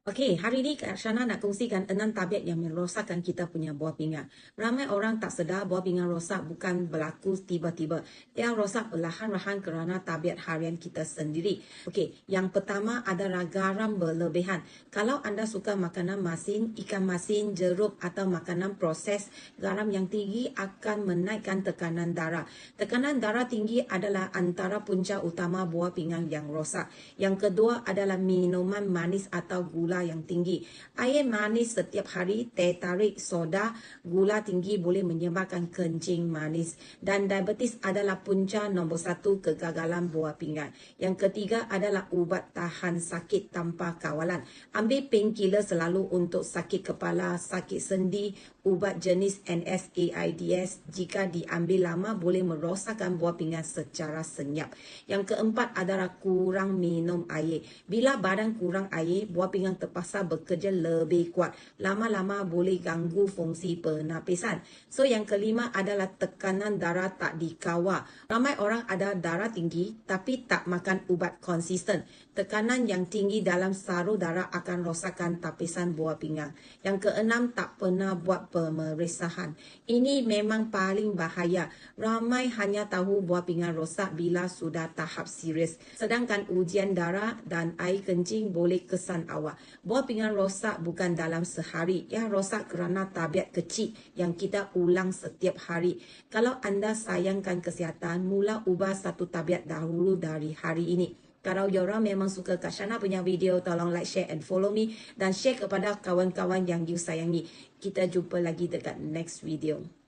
Okey, hari ini Kak Shana nak kongsikan 6 tabiat yang merosakkan kita punya buah pinggang. Ramai orang tak sedar buah pinggang rosak bukan berlaku tiba-tiba. Ia rosak perlahan-lahan kerana tabiat harian kita sendiri. Okey, yang pertama adalah garam berlebihan. Kalau anda suka makanan masin, ikan masin, jeruk atau makanan proses, garam yang tinggi akan menaikkan tekanan darah. Tekanan darah tinggi adalah antara punca utama buah pinggang yang rosak. Yang kedua adalah minuman manis atau gula yang tinggi. Air manis setiap hari, teh tarik, soda, gula tinggi boleh menyebabkan kencing manis. Dan diabetes adalah punca nombor 1 kegagalan buah pinggang. Yang ketiga adalah ubat tahan sakit tanpa kawalan. Ambil painkiller selalu untuk sakit kepala, sakit sendi, ubat jenis NSAIDs jika diambil lama boleh merosakkan buah pinggang secara senyap. Yang keempat adalah kurang minum air. Bila badan kurang air, buah pinggang terpaksa bekerja lebih kuat. Lama-lama boleh ganggu fungsi pernafisan. So yang kelima adalah tekanan darah tak dikawal. Ramai orang ada darah tinggi tapi tak makan ubat konsisten. Tekanan yang tinggi dalam sarung darah akan rosakkan tapisan buah pinggang. Yang keenam, tak pernah buat pemeriksaan. Ini memang paling bahaya. Ramai hanya tahu buah pinggang rosak bila sudah tahap serius. Sedangkan ujian darah dan air kencing boleh kesan awal. Buah pinggang rosak bukan dalam sehari. Ia rosak kerana tabiat kecil yang kita ulang setiap hari. Kalau anda sayangkan kesihatan, mula ubah satu tabiat dahulu dari hari ini. Kalau diorang memang suka Kak Shana punya video, tolong like, share and follow me. Dan share kepada kawan-kawan yang you sayangi. Kita jumpa lagi dekat next video.